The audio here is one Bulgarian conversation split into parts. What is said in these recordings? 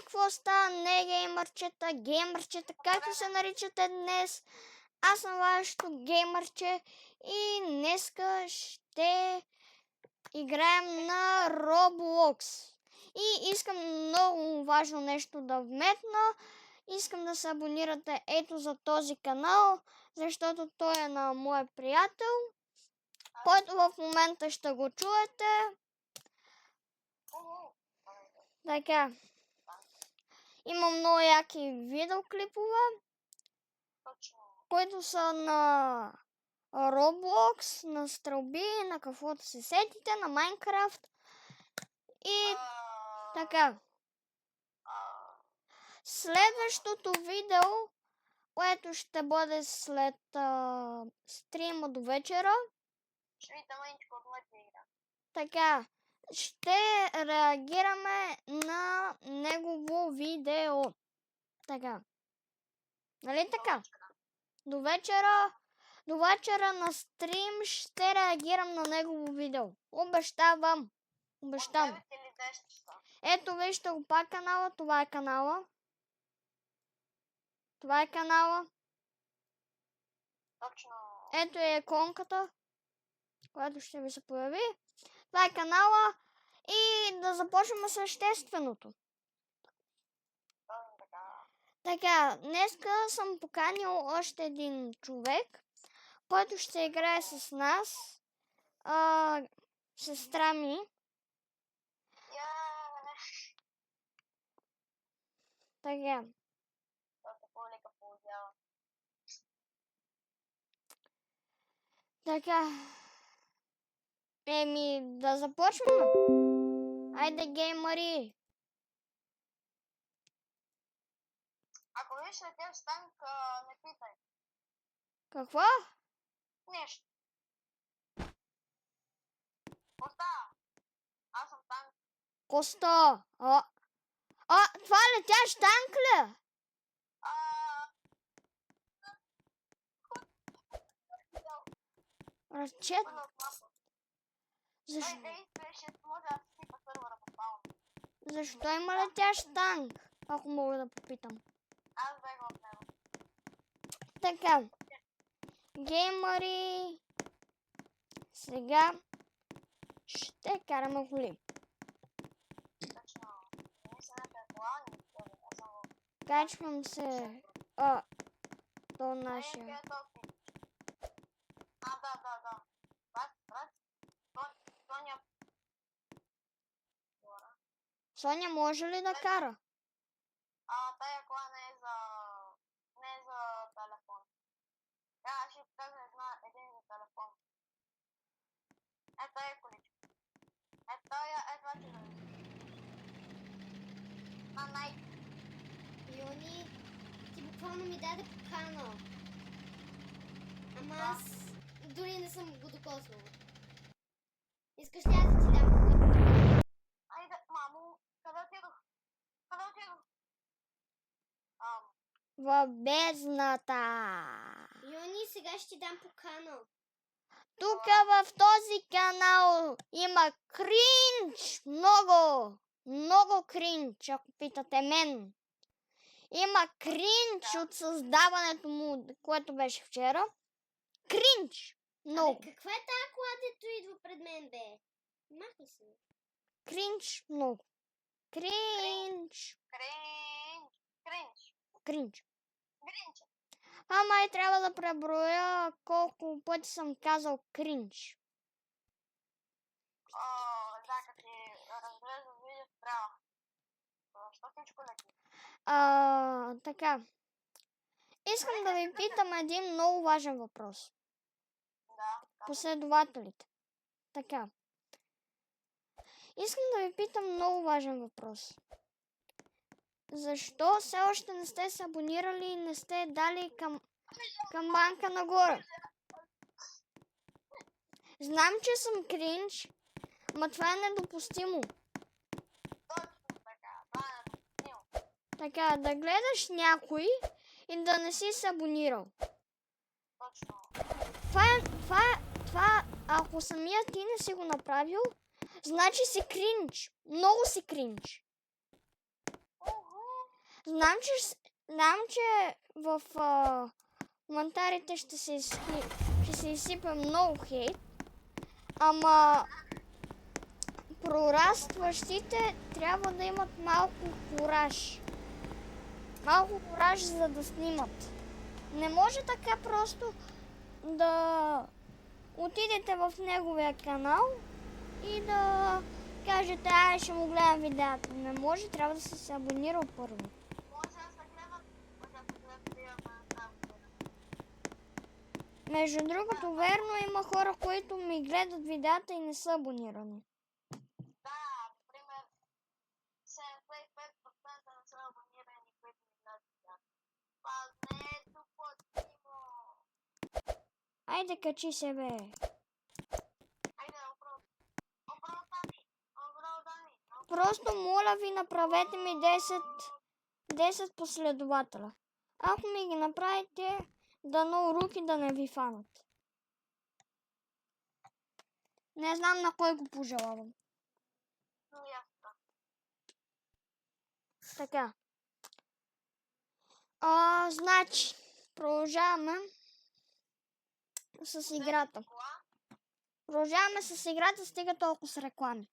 какво става, не геймърчета, геймърчета, както се наричате днес. Аз съм вашето геймърче и днеска ще играем на Roblox. И искам много важно нещо да вметна. Искам да се абонирате ето за този канал, защото той е на моя приятел, който в момента ще го чуете. Така. Има много яки видеоклипове, които са на Roblox, на стрелби, на каквото се сетите, на Minecraft и така. Следващото видео, което ще бъде след стрима до вечера, така, ще реагираме на негово видео. Така. Нали така? До вечера на стрим ще реагирам на негово видео. Обещавам. Обещавам. Ето вижте го пак канала. Това е канала. Това е канала. Точно. Ето е иконката, която ще ви се появи. Това е канала. И да започнем същественото. Така, днеска съм поканил още един човек, който ще играе с нас. Сестра ми. Така. Така. Да започваме. Айде, геймъри. Ако виж летя с танк, не питай. Какво? Нещо. Коста! Аз съм танк. Коста. Това летящ танк ли? Разчет. Защо има летящ танк? Ако мога да попитам. Аз бях в него. Така. Геймъри. Сега ще караме коли. Точно. Не са на кола, Качвам се до нашия. Да. Брат. Соня. Соня може ли да кара? Тая кола не е за телефон. Аз ще покажа един за телефон. Ето е количко. Ето че да ви. Йони, ти буквално ми даде покана. Ама аз дори не съм го докоснала. Искаш ли аз да ти дам покана? Айде, мамо, къде отидох? В бездната. Йони, сега ще ти дам покана. Тук в този канал има кринч. Много кринч, ако питате мен. Има кринч от създаването му, което беше вчера. Кринч. Много. Каква е тази кола, дето идва пред мен, бе? Махни се. Кринч много. Кринч. Ама и трябва да преброя колко пъти съм казал кринч. Да, като ти разглеждам видео, трябва. Що всичко лети? Така. Искам да ви питам един много важен въпрос. Да. Последователите. Така. Искам да ви питам много важен въпрос. Защо все още не сте се абонирали и не сте дали камбанка нагоре? Знам, че съм кринч, но това е недопустимо. Точно така, това е недопустимо. Така, да гледаш някой и да не си се абонирал. Точно. Това, ако самия ти не си го направил, значи си кринч. Много си кринч. Знам, че в коментарите ще се изсипе много хейт, ама прорастващите трябва да имат малко кураж. Малко кураж, за да снимат. Не може така просто да отидете в неговия канал и да кажете, ай, ще му гледам видеята. Не може, трябва да се абонирал първо. Може да се гледат, Между другото, верно, има хора, които ми гледат видеята и не са абонирани. Да, например, 75% не са абонирани, които ми гледат видеята. Това не е допустимо. Айде, качи се, бе. Айде, оправдани. Просто моля ви, направете ми 10 последователя. Ако ми ги направите, дано руки да не ви фанат. Не знам на кой го пожелавам. Така. Значи, продължаваме с играта. Продължаваме с играта, стига толкова с реклами.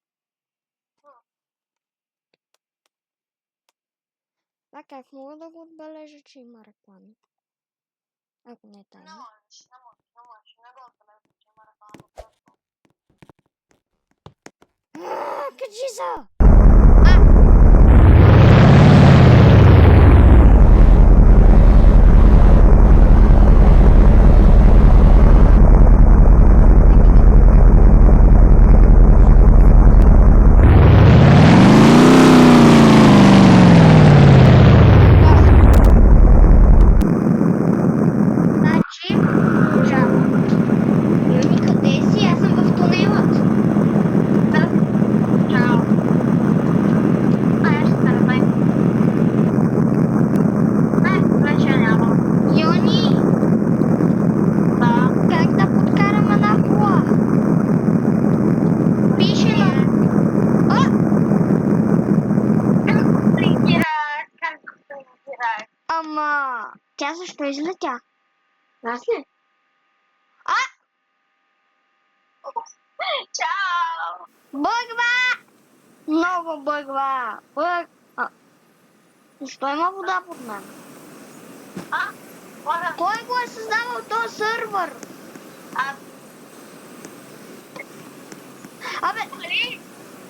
А как мога да го отбележа, че има реклами? Ако не е тайна. Не можеш. Не го отбележа, че има реклами. Качи се! Ама, тя защо излетя? Аз ли? Чао! Бъгва! Много бъгва! Защо има вода под мен? Кой го е създавал този сървър? Абе,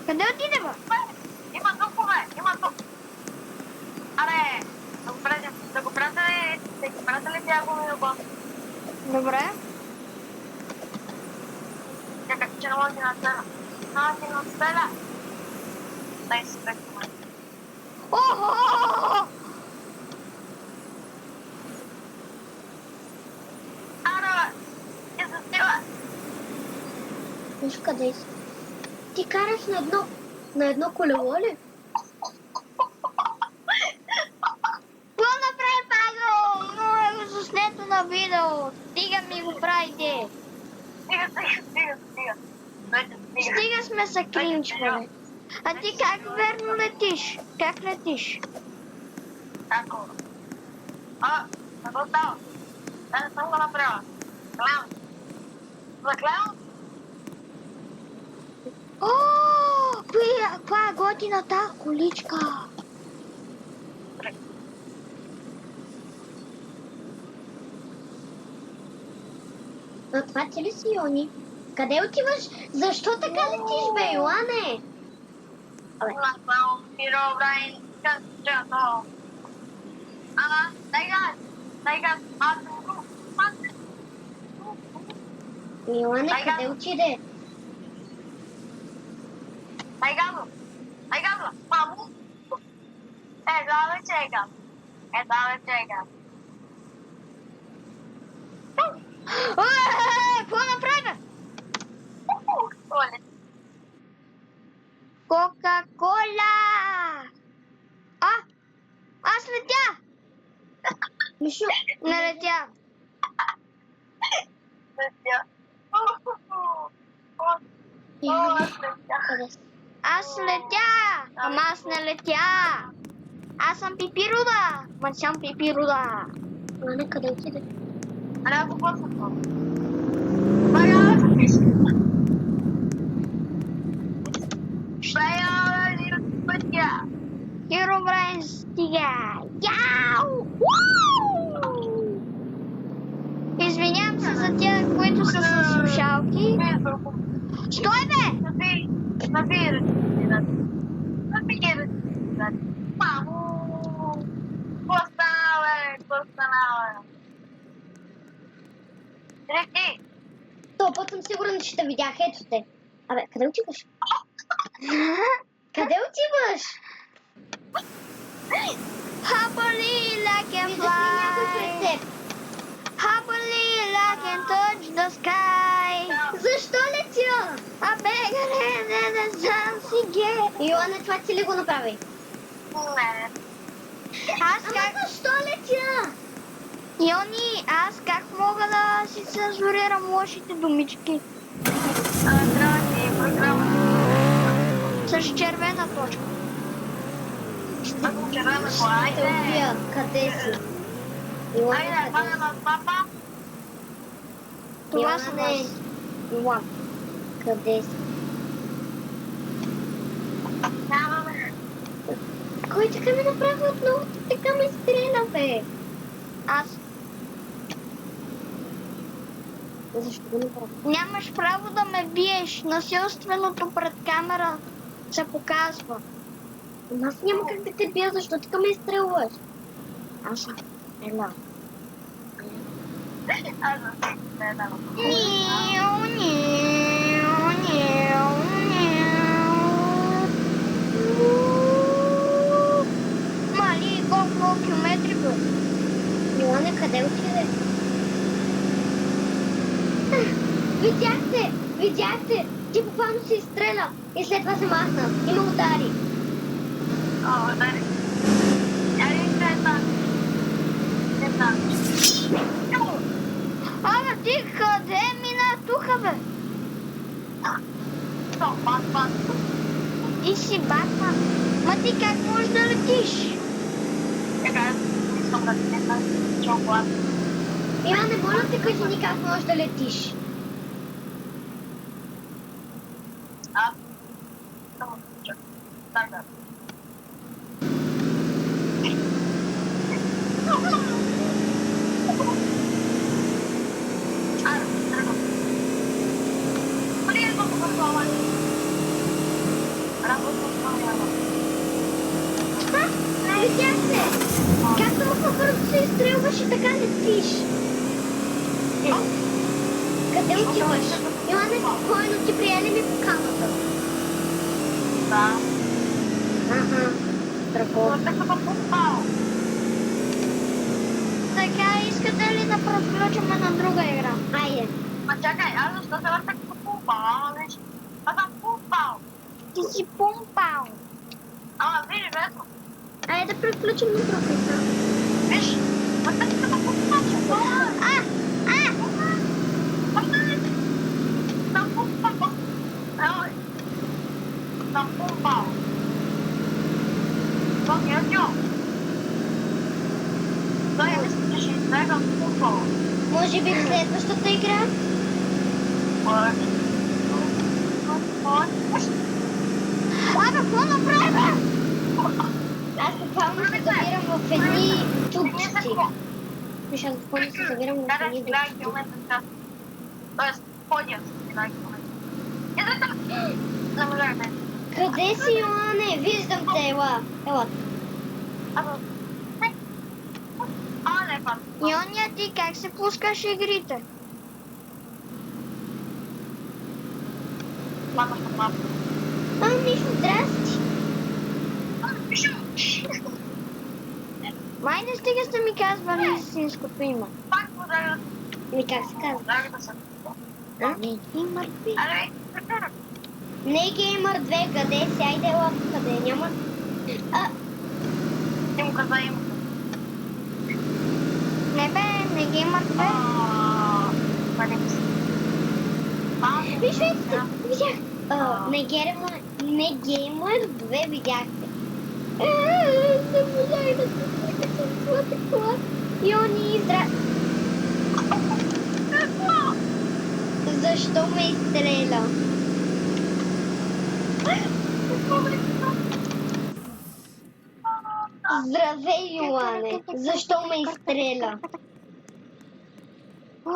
къде отиде, бе? Има духове! Аре, да го пратя ли тя го ми любов? Добре. Чакай, че не мога да на стела. Дай си пекваме. Охо! Ара, я застила. Виж къде си? Ти караш на едно колело ли? Какво направи, Павел? Много е го заснето на видео. Стига ми го правите. Стига. Стига сме са кринч, бе. А ти как верно летиш? Как летиш? Како? Не го става. Да не съм го направила. Заклевам. О, каква е готина тази количка? А това ти ли си, Йони? Къде отиваш? Защо така летиш, бе, Йоане? Йоане, къде отиде? Дай газо! Мамо! Едва вече е газ. Какво направи? Оле. Кока-кола! Аз летя! Мишо, Не летя. Йоани, къде си? Аз летя! Ама аз не летя! Аз съм Пипируда! Ма съм Пипируда! Йоанне, къде отиде? Трябва да почва това. Бая, записи. Бая, пътя. Херобрайн стига! Яу! Уу! Извинявам се за тях, които са с слушалки. Стой, бе! Набирай. Мамо! Какво става? Реки! То път съм сигурна, че те видях. Ето те. Абе, къде отиваш? Къде отиваш? Happily like a Виждаш ли някой пред fly. теб? Happily like can touch the sky. Защо летя? Абе, не знам си ге. Йоанне, това ти ли го направи? Не. Аз Ама как... защо летя? Йони, аз как мога да си цензурирам лошите думички? Трябва ти програма. С червена точка. Ако червена Ще кола, те убия. Къде си? Йоанне, Айде, къде хвана си? на папа. Това съм Йоанне. аз. Йоан, къде си? Нямаме. Кой така ми направи отново? Така ме стреля, бе. Аз Защо го направи? нямаш право да ме биеш. Насилственото пред камера се показва. Аз няма как да те бия, защо така ме изстрелваш? Аз съм. Ела. Аз не дам. Ниу, ниу, ниу, ниу. Мали, колко много километри бе. Йоанне, къде отиде? Видяхте! Видяхте! Ти буквално се изстреля и след това се махна и ме удари. О, дай. Ай, не знам. Абе, ти къде мина тука, бе? Батман. Ти си Батман. Ма ти как можеш да летиш? Така, искам да ти не чоколад. Йоанне, моля те, кажи ни как можеш да летиш. Аз съм чак. Така. Видяхте! Как толкова бързо се изстрелваш и така летиш? Къде отиваш? Йоанне, спокойно, ти приели ли поканата? Да. Ага, страхотно. Така, искате ли да преключим на друга игра? Айде. Ма чакай, аз защо се въртах като пумпал? Ама виж, аз съм пумпал. Ти си пумпал. Ама виж, ето. Айде да преключим на друга игра. Виж, въртах се като пумпал. Съм пумпал. Ой. Съм пумпал. Това ми е дьо. Той е мисля, че ще избегам пумпал. Може би в следващата игра? Абе, какво направи, бе? Аз буквално се завирам в едни чупчици. Виж, аз буквално се завирам в едни чупчици. Тоест, ходя с 11 км. Излетам! Замъжахме. Къде си, Йоанне? Виждам те, ела. Ела. Не, пак. Йоня, ти как се пускаш игрите? Мама съм мама. Нищо, здрасти. Май не стига сте ми казвали истинското име. Пак подаря. Ми как се казва? Подаря да съм. Не, и мъртви. Аре, Не Gamer 2, къде си? Айде, ела, къде? Няма. ти му каза името. Не бе, не ги мъртве. Това не мисля. Виж, видях. Не Gamer 2 видяхте. такова. Йони, Защо ме изстреля? Здравей, Йоане. Защо ме изстреля? О,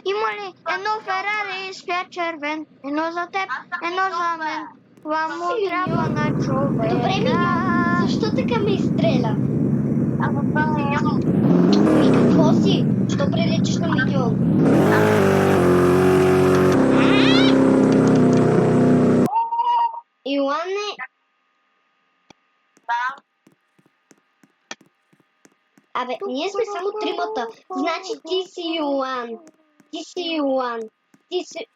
има ли едно Ферари свят червен? Едно за теб, едно за мен. Това му Миньон. трябва на човека. Добре, Миньон. Защо така ме изстреля? Аз съм миньон. Ми какво си? Що приличаш на Миньон? Йоане, Да. абе, ние сме само тримата. Значи ти си Йоан. Ти си Йоан. Ти си...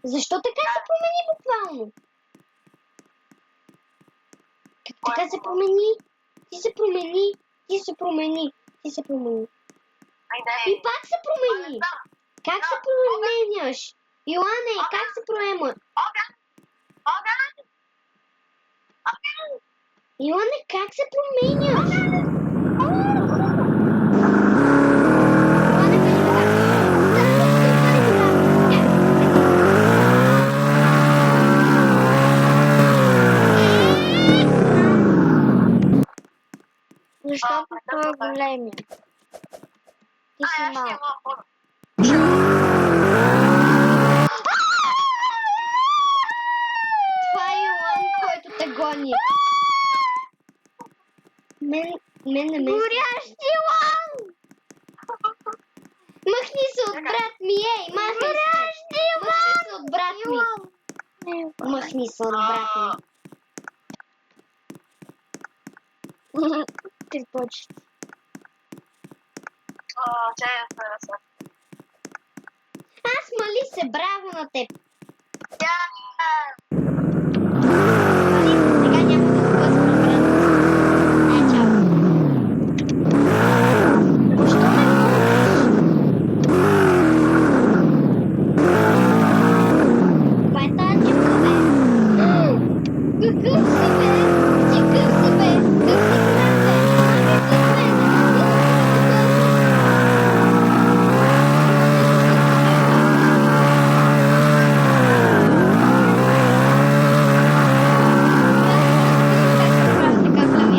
Защо така се промени буквално? Как така се промени? Ти се промени. Ти се промени. Ти се промени. И пак се промени. Как се променяш? Йоане, как се проема? Йоане, как се променяш? Йоане, бъди Защото той е големия. Ти си малък. Това е Йоан, който те гони. Мен не ме... Горящи лан! Махни се от брат ми, ей! Махни се! Махни се от брат ми! Махни се от брат ми! Ти почти. Аз мали се, браво на теб! Сега няма да го бъзвам, брат. Чао. Защо ме гониш? Това е тази чипка, бе. Какъв си, бе? Ти къв си, бе? Къв си, брат, бе? Ами, къв, бе?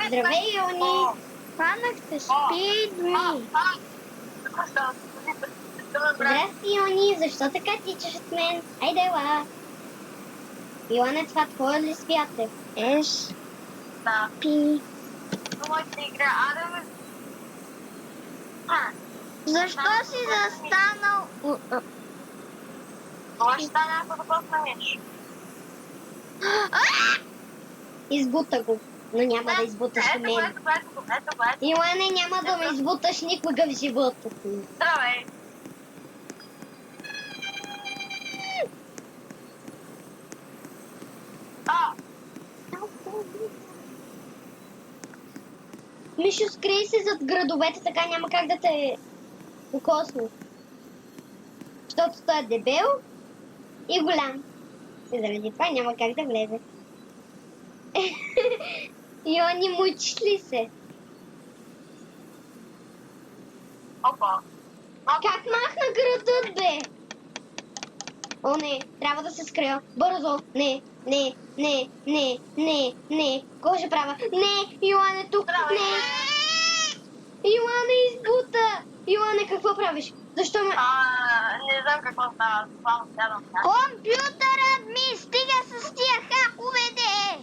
Здравей, Йони! Хванахте Speed.me. Здрасти, Йони! Защо така тичаш от мен? Айде, ела! Йоане, това твое ли свят е? Еш, Да. пи. Моята игра, аре, Защо си застанал? това ще стане, ако да пуснеш. Избута го, но няма да избуташ и мен. Ето. Йоане, няма да ме избуташ никога в живота си. Здравей. Мишо, скрий се зад градовете, така няма как да те покосне. Защото той е дебел и голям. И заради това няма как да влезе. Йони, мучиш ли се? Опа. Как махна градът, бе? О, не, трябва да се скрия. Бързо. Не. Какво ще правя? Не, Йоане, тук. Не. Йоане, избута. Йоане, какво правиш? Защо ме... Не знам какво става. Само сядам. Компютърът ми стига с тия хакове, де!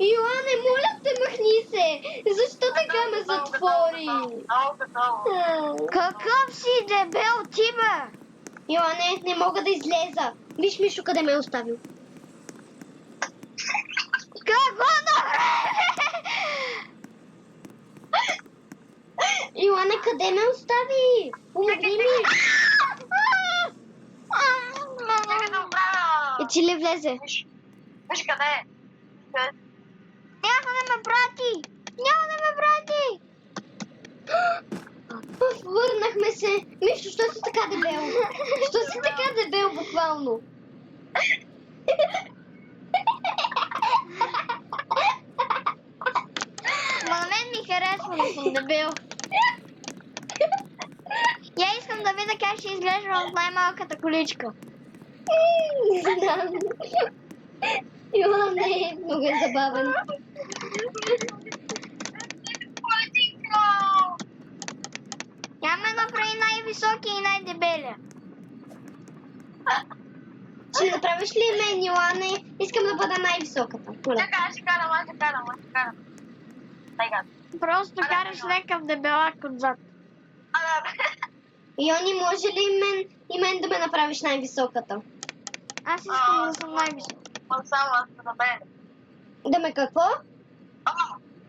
Йоане, моля те, махни се. Защо така ме затвори? Много готово. Какъв си дебел ти, бе? Йоане, не мога да излеза. Виж, Мишо, къде ме е оставил. Какво направи? Йоане, къде ме остави? Помогни ми. Нека да оправя. И ти ли влезе? Виж къде е. Няма да ме прати! Няма да ме прати! В Йоане, Мишо, що си така дебел? Що си така дебел, буквално? Ма на мен ми харесва да съм дебил. Я искам да видя как ще изглежда в най-малката количка. Не знам. Йоане, много е забавен. Тя ме направи най-високи и най-дебеля. Ще направиш ли мен, Йоане? Искам да бъда най-високата. Моля. Чакай, аз ще карам. Тега. Просто караш лекав дебелак отзад. Йони, може ли мен да ме направиш най-високата? Аз искам да съм най-висока. Само аз да бе. Да ме какво?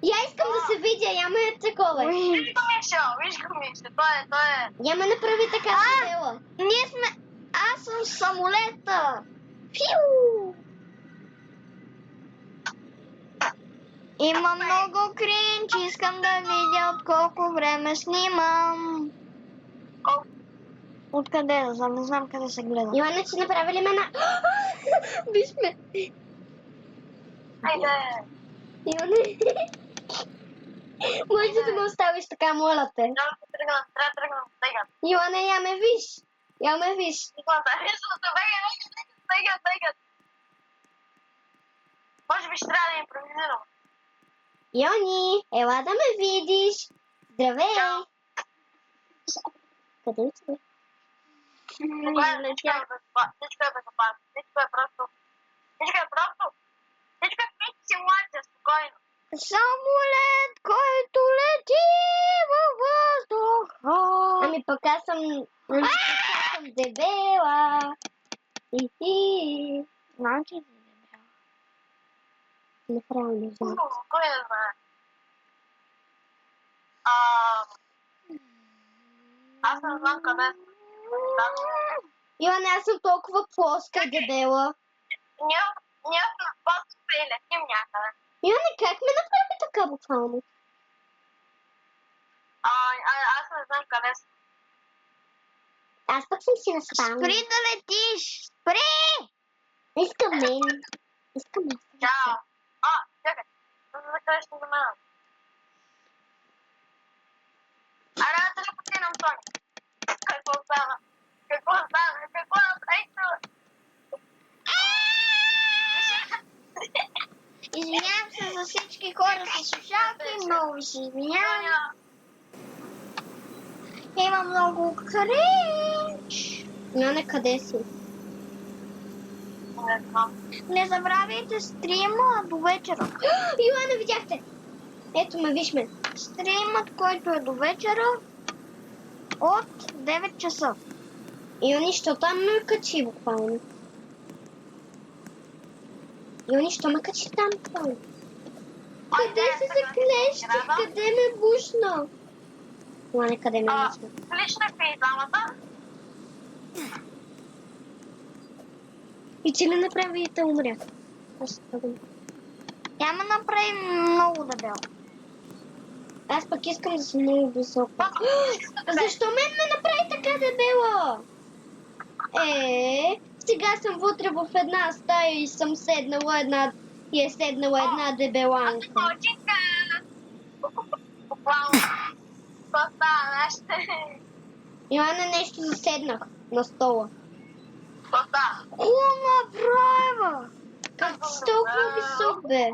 Я искам да се видя, я ме такова. Виж го Мишо, той е. Я ме направи така дебела. Ние сме... Аз съм самолета. Фиу! Има много кринч, искам да видя от колко време снимам. Колко? Откъде да знам, не знам къде се гледа. Йоанна, че направи ли ме на... Виж ме. Айде. Йоанна. Може да ме оставиш така, моля те. Трябва да тръгнем. Тега. Йоанна, я ме виж. Я ме виж. Тега. Може би ще трябва да импровизирам. Йони, ела да ме видиш. Здравей. Чао. Къде си? Всичко е безопасно. Всичко е просто симулация, спокойно. Самолет, който лети във въздуха. Ами пък аз съм дебела. Ихи. Знам, че си дебела. Направо не знам. Кой да знае? Аз не знам къде съм. Йоанна, аз съм толкова плоска и дебела. Ние сме просто се летим някъде. Йоанна, как ме направи така буквално? Аз не знам къде съм. Аз пък съм си на спалня. Спри да летиш! Спри! Искам мен. Искам мен. Чао. Чакай. За къде ще го минам? Аре, да телепортирам Соня. Какво стана? Ето! Извинявам се за всички хора с слушалки, много ви се извинявам. Има много кринч. Йоанна, къде си? Не знам. Не забравяйте стрима до вечера. Йоанна, видяхте? Ето ме, виж ме. Стримът, който е до вечера от 9 часа. Йони, що там ме качи буквално? Йони, що ме качи там буквално? Къде се заклещи? Къде ме бушна? Йоанна, къде ме бушна? Лично в изламата. И че ли направи да умря? Тя ме направи много дебел. Аз пък искам да съм много висока. Защо мен ме направи така дебела? Сега съм вътре в една стая и съм седнала една дебеланка. Мълчинка! Буквално. Това става нещо. Йоанна, нещо заседнах на стола. Това става. Какво направи? Как си толкова висок, бе?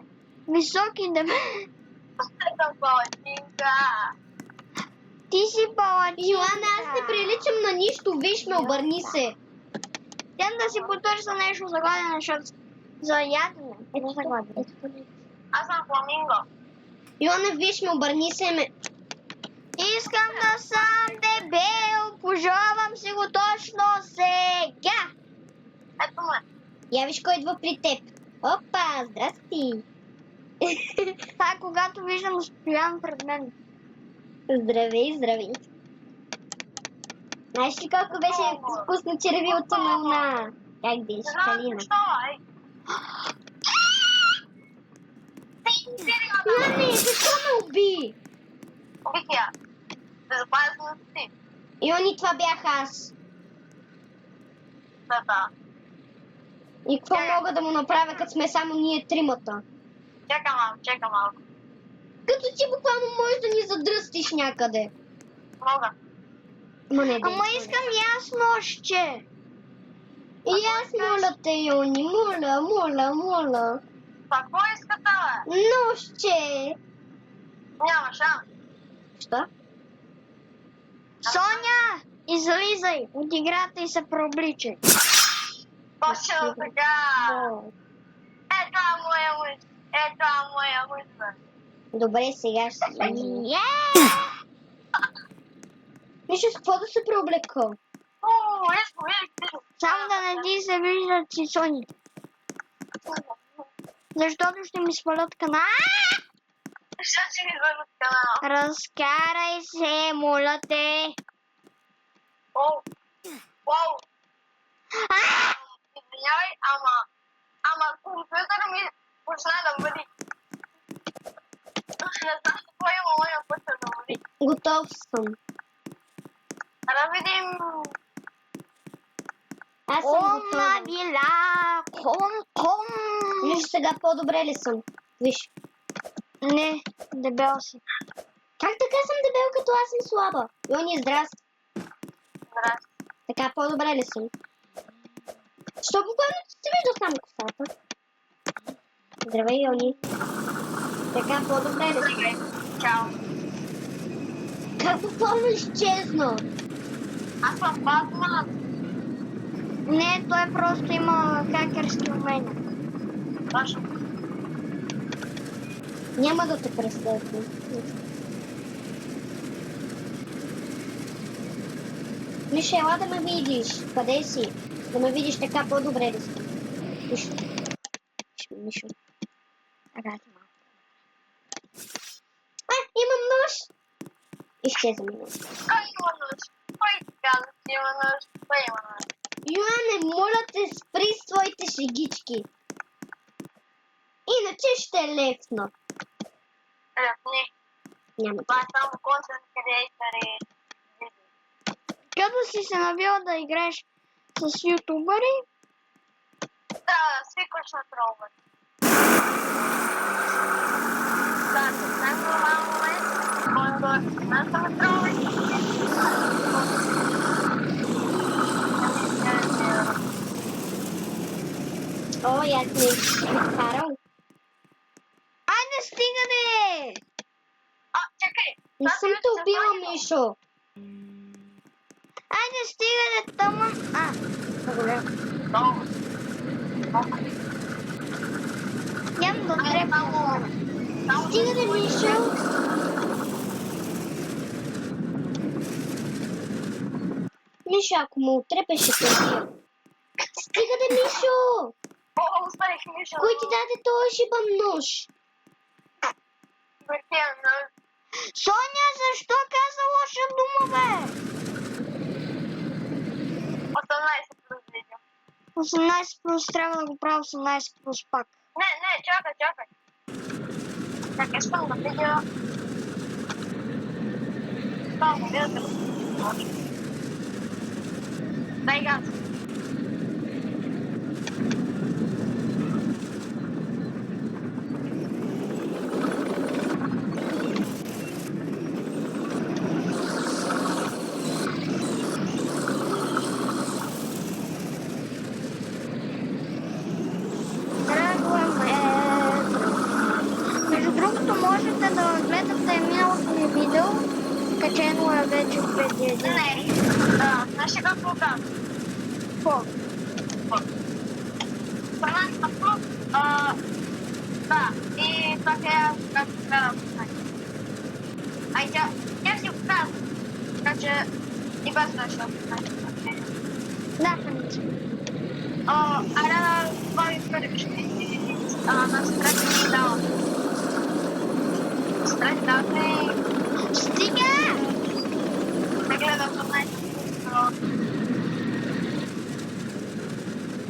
Високи дебел. Съм мълчинка. Ти си палачинка. Йоанна, аз не приличам на нищо. Виж ме, обърни се. Тя да си потърся нещо за гладене, защото за ядене. Ето за гладене. Аз съм фламинго. Йоанна, виж ме, обърни се ме. Искам да съм дебел. Пожелавам си го точно сега. Ето ме. Я виж кой идва при теб. Опа, здрасти. Това е когато виждам Стоян пред мен. Здравей, здравей. Знаеш ли колко беше вкусно червилото на Луна? Как беше, Не знам Калина? защо, ей. Йоанне, защо ме уби? Убих я. Безопасно си. Йони, това бях аз. Да. И какво мога да му направя, като сме само ние тримата? Чакай малко. Като ти буквално можеш да ни задръстиш някъде. Мога. Ма не, Ама искам и аз нощче. И аз моля те, Йони, моля. Какво искате, бе? Нощче. Няма шанс. Що? Соня, излизай от играта и се прообличай. Точно така. Това е моя мъж, бе. Добре, сега ще се излиза. Е! Мишо, с какво да се преоблека? Виж. Само да не ти се виждат сисоните. Защото ще ми свалят канал. Ще ми върнат канала. Разкарай се, моля те. Уау. Извинявай, ама компютъра ми почна да мъри. Не знам какво има, моя път да мъри. Готов съм. Да видим. Аз съм Ком готова. на вила, ком. Виж сега по-добре ли съм? Виж. Не, дебел си. Как така съм дебел, като аз съм слаба? Йони, здрасти. Здрасти. Така по-добре ли съм? Що буквално ти се вижда само косата? Здравей, Йони. Така по-добре ли съм? Чао. Как буквално изчезна? Аз съм Батман. Не, той просто има хакерски умения. Точно. Няма да те преследвам. Миша, ела да ме видиш. Къде си? Да ме видиш така по-добре ли съм? Мишо. Така ти малко. Имам нож! Изчезва ми нож. Кой има нож? Кой ти каза, че има нож? Кой има нож? Йоане, моля те, спри своите шегички. Иначе ще лепна. Не. Няма Това е само контент креатор и видео. Като си се навила да играеш с ютубъри, Трябва да свикваш на тролове. Да, съвсем нормално е. Който е на тролове. О, аз не си карал. айде стига де! Чакай. Не съм те убила, Мишо. Айде стига де тъмън. Добре. Долу. Ям да трепна. Стига да, Мишо. Мишо, ако ме отрепеш, ще те убия. Стига да, Мишо. Оставих Мишо. Кой ти даде този шибан нож? Соня, защо каза лоша дума, бе? 18 плюс видео. 18 плюс трябва да го правя 18 плюс пак. Не, чакай. Чакай, искам да видя. Само видя. Дай газ. Между другото, можете да гледате миналото ми видео, качено е вече преди един. Не, знаеш ли какво казвам? Какво? Фанатството, да, и това е както гледам. Ай, тя си го казва, така че и без нещо. Да, Фаница. Айде да говорим с къде на страти ми дава. Страти дава ми... Стига! Не гледам за най-много.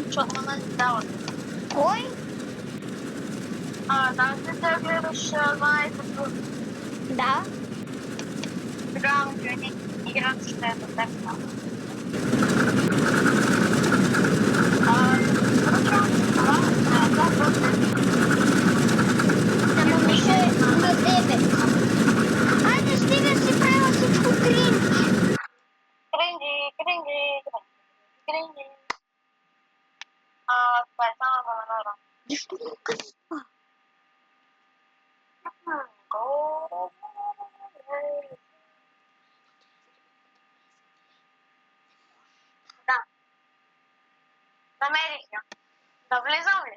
Защото на мен дава. Кой? Да, ти да гледаш 12 плюс. Да. Тогава ми играй играта ще е за теб. Ама Миша е на 9. Айде, стига си правила всичко кринч. Кринджи. Това е само за народа. Защо му късва? Да. Намерих я. Да влизам ли?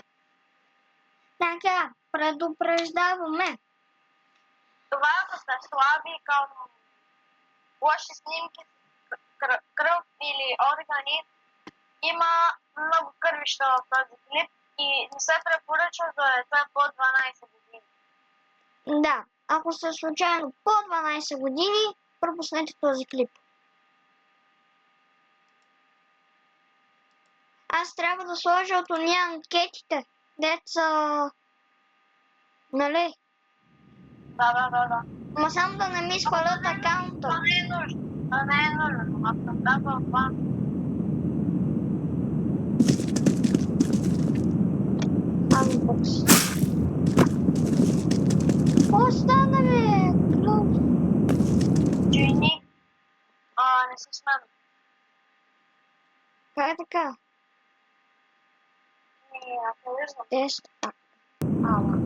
Така, предупреждаваме. Това ако сте слаби към лоши снимки, кръв или органи, има много кървища в този клип и не се препоръчва за деца по 12 години. Да, ако сте случайно по 12 години, пропуснете този клип. Аз трябва да сложа от уния анкетите, деца... Нали? Да. Ма само да не ми спалят акаунта. Това не е нужно. Аз съм казал това. Unbox. Какво стана, бе? Клуб. Джини. Не се с мен. Как е така? Аз не виждам. Тест пак. Ала.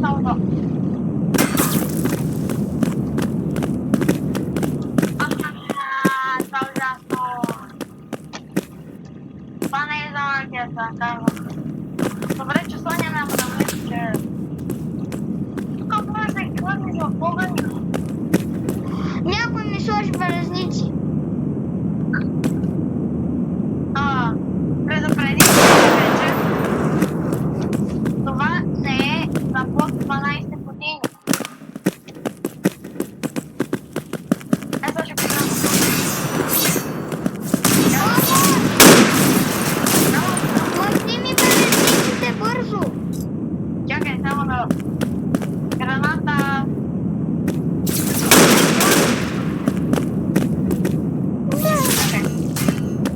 Само да. Това е ужасно. Това не е за магията, казвам. Добре, че Соня няма да мисли, че... Тук може да изхвърли за огъня. Някой ми сложи белезници. Предупредих вече. Това не е за под 12 години. Ето ще покажа. Махни ми белезниците бързо. Чакай, само да... Граната...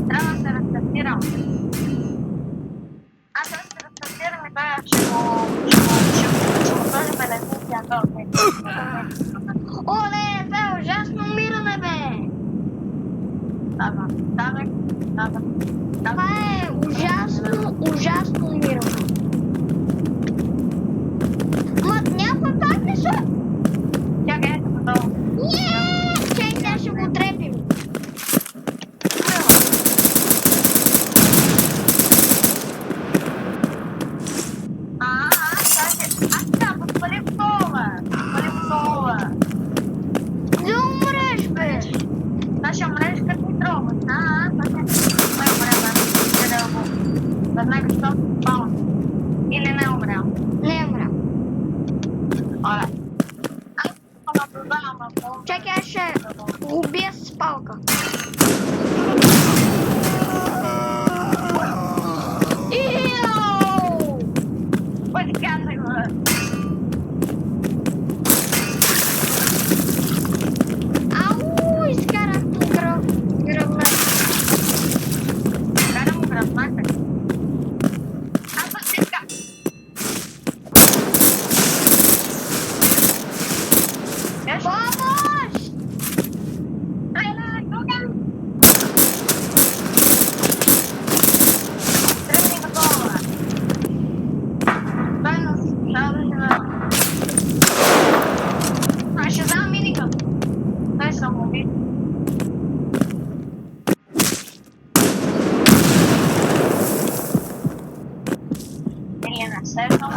Трябва да се разтестирам. Аз трябва да се разтестирам и той ще му сложи белезници, а то окей. Оле, това е ужасно умиране, бе. Това е ужасно умиране. Ма някой как не са? Чакай, ето готово. Чай, сега ще го трепим. Аз трябва да подпалим това. Да умреш, бе. Наша мрежка ти трогва. Той умря, веднага ще спала. Или не умря. Не е умря. Оле. Аз наблюдавам ако... Чакай, аз ще го убия с палка. Иоу! Пъти казах, бе. Ау, изкарах му гръбна. Карам му гръбнака. Аз съм чистка. Помощ! Тръгни готова. Той нас трябва да живее. Ще взема миника. Той съм убит. Или не се знам.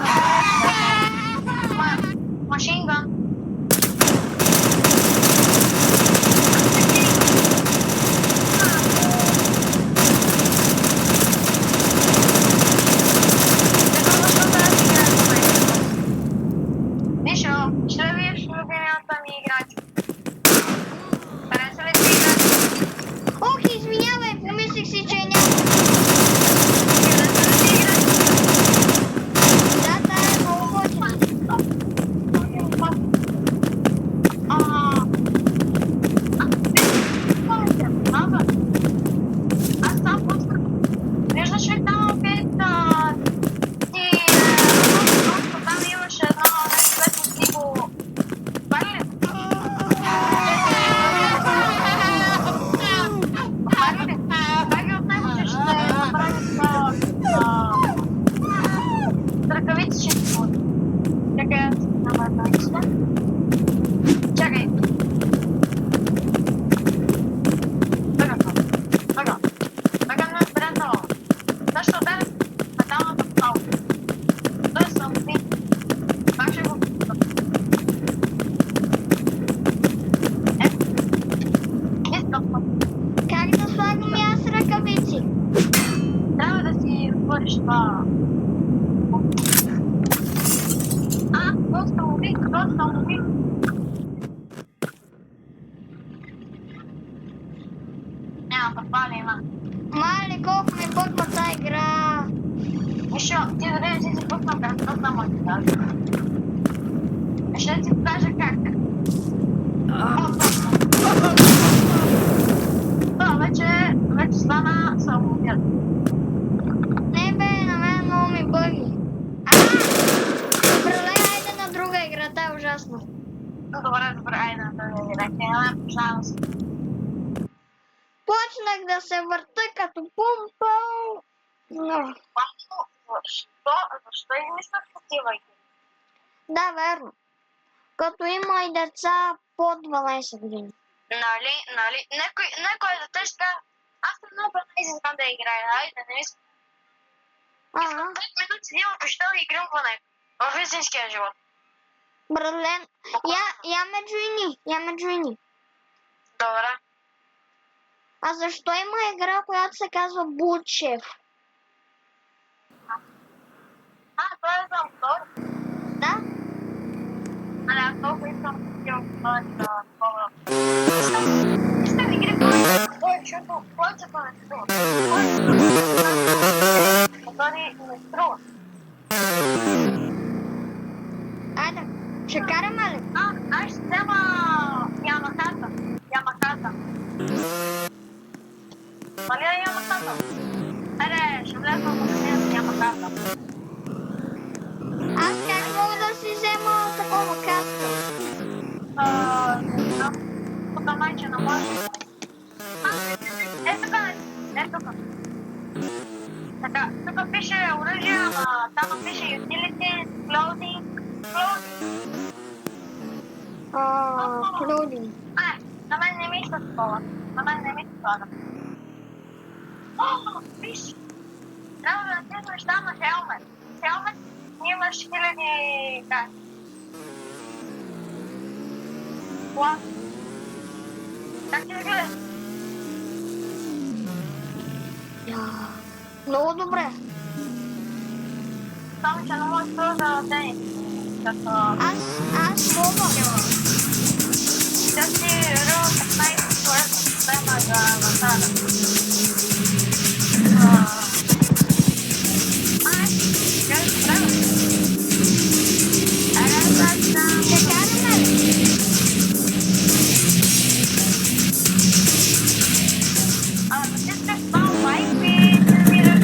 Машинган. Мишо, ще да видиш любимата ми играч. Хареса ли ти играч? Ох, извинявай, помислих си, че няма. Хареса ли ти играч? Да, е много готина. Доста лови, доста лови. Няма подпали, има. Мале, колко ми бъгва тази игра. Ишо, ти дори си пуснал карта, само ти кажа. Ще ти покажа как. Това вече стана самоубият. Не бе, на мен много ми бъги. Добре, айде на друга игра, тя е ужасна. Добре, айде на друга игра. Няма пожалуйста. Почнах да се върта като пумпъл. Но, Защо измислят такива игри? да, верно. Като има и деца под 12 години. Нали? Некой дете ще каже, аз съм много 15, искам да играя. Айде, не искам. Ага. 5 минути имам пеща да играм по него. В истинския живот. Братлен, я ме джуини. Добре. А защо има игра, която се казва Бучев? Това е за втор. Да? Аз толкова искам да отпадам да такова. Искам игри защото повечето не струва. Повечето не струва. Айде, ще караме ли? Аз ще взема Ямахата. Нали е Ямахата? Айде, ще влезна в Ямахата. Аз как мога да си взема такова каска? Не знам. Тук майче не може. Тук. Така, тук пише оръжие, ама там пише utility, clothing. Клоудинг. На мен не ми иска такова. Виж. Трябва да натиснеш там на хелмет. Хелмет имаш хиляди карти. Клас. Как ти да гледаш? Много добре. Само че не можеш да тенис. Аз мога. Да си ръл 15 което тема за насада. Ще караме ли? Натискаш това лайк и тренираш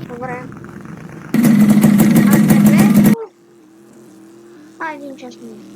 Добре. Един час ми.